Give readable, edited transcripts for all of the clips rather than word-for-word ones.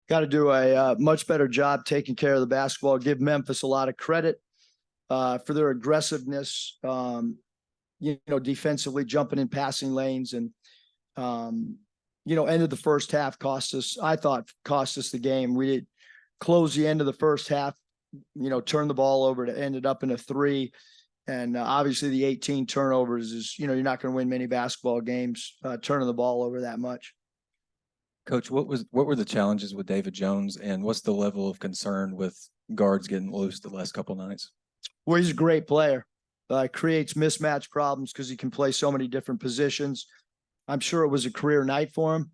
got to do a much better job taking care of the basketball. Give Memphis a lot of credit for their aggressiveness, defensively jumping in passing lanes and, end of the first half cost us the game. We did close the end of the first half, turn the ball over to ended up in a 3. And obviously the 18 turnovers is, you're not going to win many basketball games turning the ball over that much. Coach, what were the challenges with David Jones, and what's the level of concern with guards getting loose the last couple nights? Well, he's a great player. Creates mismatch problems because he can play so many different positions. I'm sure it was a career night for him.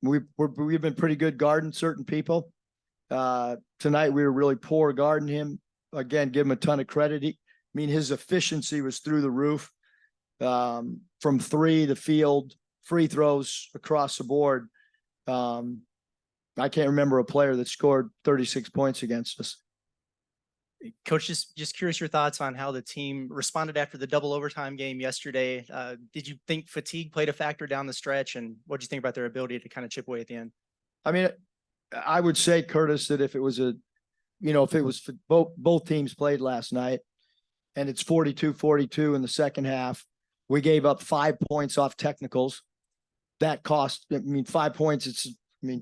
We've been pretty good guarding certain people. Tonight we were really poor guarding him. Again, give him a ton of credit. His efficiency was through the roof. From 3, the field, free throws across the board. I can't remember a player that scored 36 points against us. Coach, just curious your thoughts on how the team responded after the double overtime game yesterday. Did you think fatigue played a factor down the stretch, and what do you think about their ability to kind of chip away at the end? I would say, Curtis, that if it was both teams played last night and it's 42-42 in the second half, we gave up 5 points off technicals. That cost, 5 points. It's a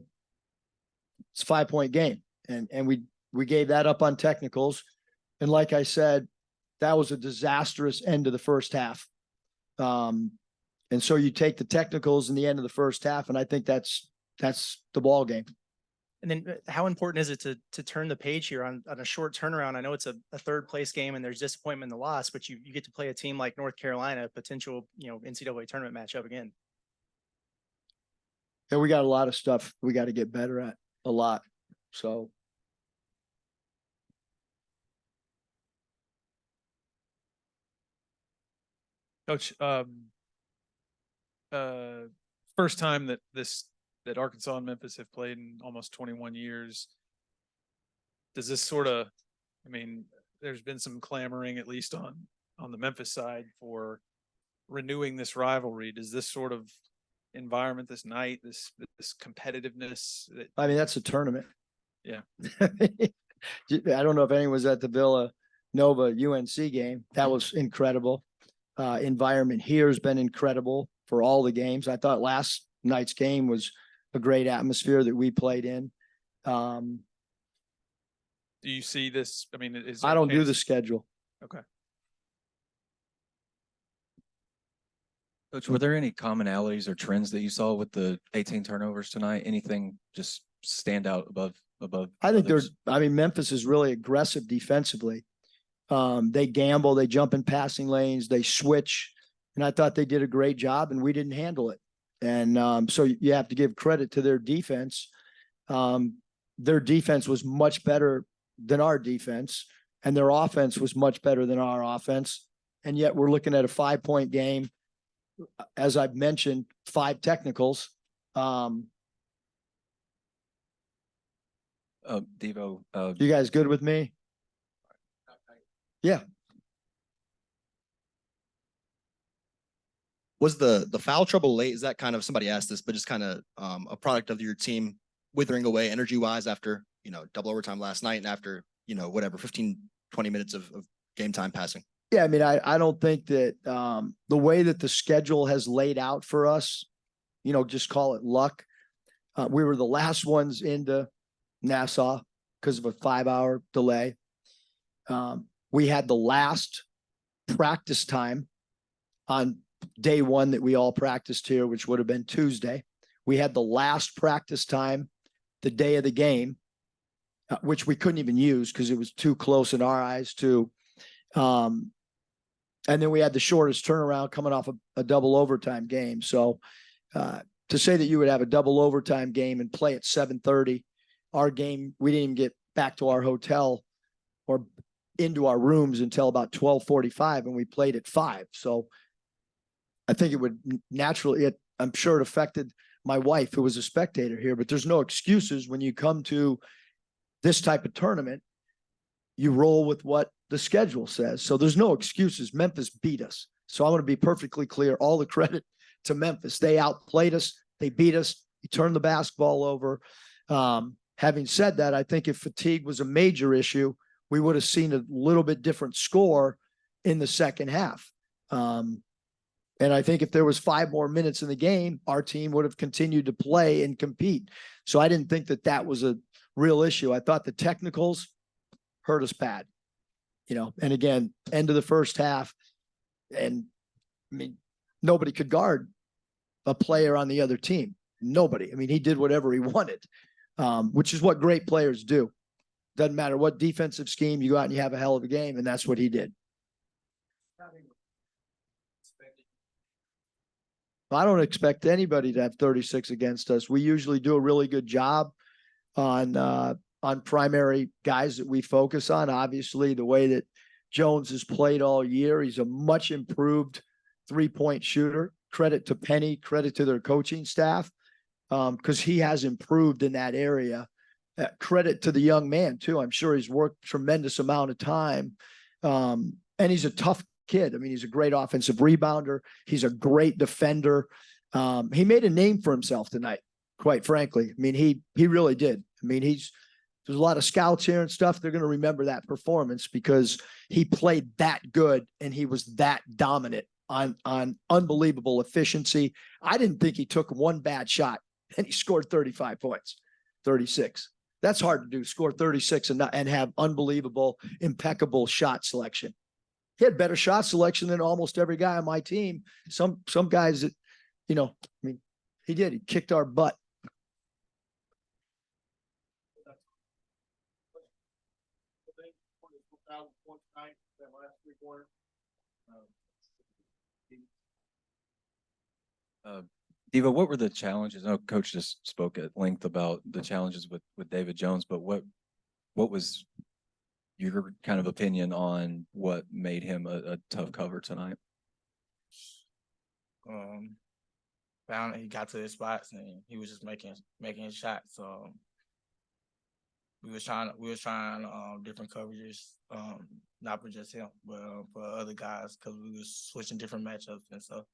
5-point game. And we gave that up on technicals. And like I said, that was a disastrous end of the first half. And so you take the technicals in the end of the first half, and I think that's the ball game. And then how important is it to turn the page here on a short turnaround? I know it's a third place game and there's disappointment in the loss, but you get to play a team like North Carolina, a potential, NCAA tournament matchup again. Yeah, we got a lot of stuff we got to get better at, a lot. So. Coach, first time that Arkansas and Memphis have played in almost 21 years. Does this there's been some clamoring, at least on the Memphis side, for renewing this rivalry. Does this sort of environment, this night, this competitiveness? That's a tournament. Yeah. I don't know if anyone was at the Villanova UNC game. That was incredible. Environment here has been incredible for all the games. I thought last night's game was a great atmosphere that we played in. Do you see this? I don't do the schedule. Okay. Coach, were there any commonalities or trends that you saw with the 18 turnovers tonight? Anything just stand out above? I think Memphis is really aggressive defensively. They gamble, they jump in passing lanes, they switch, and I thought they did a great job, and we didn't handle it. And so you have to give credit to their defense. Their defense was much better than our defense, and their offense was much better than our offense. And yet we're looking at a 5-point game. As I've mentioned, 5 technicals. Devo, you guys good with me? Yeah. Was the foul trouble late? Is that kind of, somebody asked this, but just kind of a product of your team withering away energy wise after, double overtime last night and after, 15, 20 minutes of game time passing? Yeah. I don't think that the way that the schedule has laid out for us, just call it luck. We were the last ones into Nassau because of a 5-hour delay. We had the last practice time on day 1 that we all practiced here, which would have been Tuesday. We had the last practice time the day of the game, which we couldn't even use because it was too close in our eyes to. And then we had the shortest turnaround coming off a double overtime game. So to say that you would have a double overtime game and play at 7:30, our game, we didn't even get back to our hotel or into our rooms until about 12:45, and we played at 5. So I think it would naturally, I'm sure it affected my wife, who was a spectator here, but there's no excuses when you come to this type of tournament. You roll with what the schedule says. So there's no excuses. Memphis beat us. So I want to be perfectly clear. All the credit to Memphis. They outplayed us. They beat us. He turned the basketball over. Having said that, I think if fatigue was a major issue, we would have seen a little bit different score in the second half. And I think if there was 5 more minutes in the game, our team would have continued to play and compete. So I didn't think that that was a real issue. I thought the technicals hurt us bad, and again, end of the first half. And I mean, nobody could guard a player on the other team. Nobody. I mean, he did whatever he wanted, which is what great players do. Doesn't matter what defensive scheme, you go out and you have a hell of a game, and that's what he did. I don't expect anybody to have 36 against us. We usually do a really good job on primary guys that we focus on. Obviously, the way that Jones has played all year, he's a much improved 3-point shooter. Credit to Penny, credit to their coaching staff, because he has improved in that area. Credit to the young man too. I'm sure he's worked tremendous amount of time, and he's a tough kid. I mean, he's a great offensive rebounder. He's a great defender. He made a name for himself tonight, quite frankly. I mean, he really did. I mean, there's a lot of scouts here and stuff. They're going to remember that performance because he played that good and he was that dominant on unbelievable efficiency. I didn't think he took one bad shot and he scored 35 points, 36. That's hard to do, score 36 and have unbelievable, impeccable shot selection. He had better shot selection than almost every guy on my team. Some guys that, I mean, he did. He kicked our butt. Devo, what were the challenges? I know Coach just spoke at length about the challenges with David Jones, but what was your kind of opinion on what made him a tough cover tonight? Found he got to his spots and he was just making his shots. So we was trying different coverages, not for just him, but for other guys because we was switching different matchups and so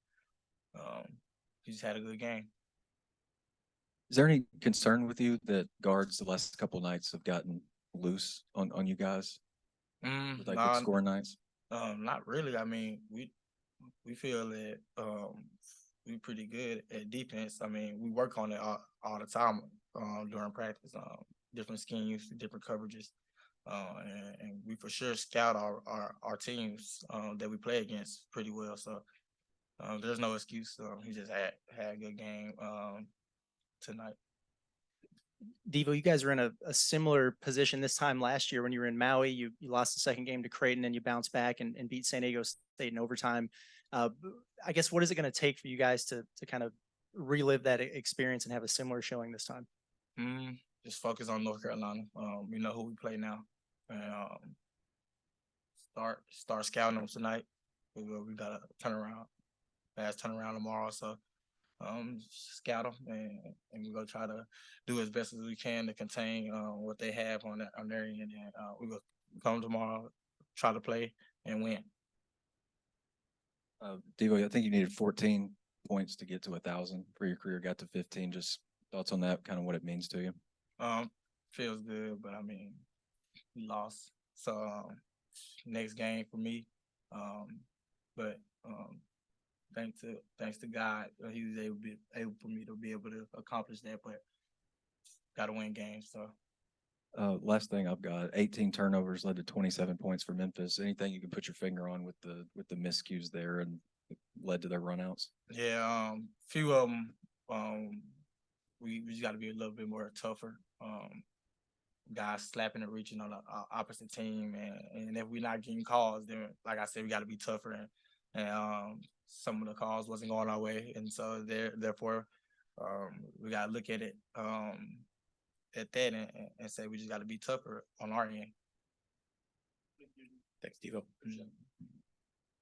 he just had a good game. Is there any concern with you that guards the last couple of nights have gotten loose on you guys? With like big score nights? Not really. I mean, we feel that we pretty good at defense. I mean, we work on it all the time during practice, different schemes, different coverages, and we for sure scout our teams that we play against pretty well. So there's no excuse. He just had a good game tonight. Devo, you guys were in a similar position this time last year when you were in Maui. You lost the second game to Creighton and you bounced back and beat San Diego State in overtime. I guess what is it going to take for you guys to kind of relive that experience and have a similar showing this time? Just focus on North Carolina. We know who we play now, and start scouting them tonight. We got a fast turnaround tomorrow, so scout them and we're gonna try to do as best as we can to contain what they have on their end. And we're gonna come tomorrow, try to play and win. Devo, I think you needed 14 points to get to 1,000 for your career. Got to 15. Just thoughts on that, kind of what it means to you. Feels good, but I mean, we lost. So next game for me. But thanks to God, he was able for me to be able to accomplish that. But got to win games. So. Last thing I've got, 18 turnovers led to 27 points for Memphis. Anything you can put your finger on with the miscues there and led to their runouts? Yeah, few of them. We just got to be a little bit more tougher. Guys slapping and reaching on the opposite team, and if we're not getting calls, then like I said, we got to be tougher. And some of the calls wasn't going our way, and so therefore we got to look at it. At that and say we just got to be tougher on our end. Thanks, Devo.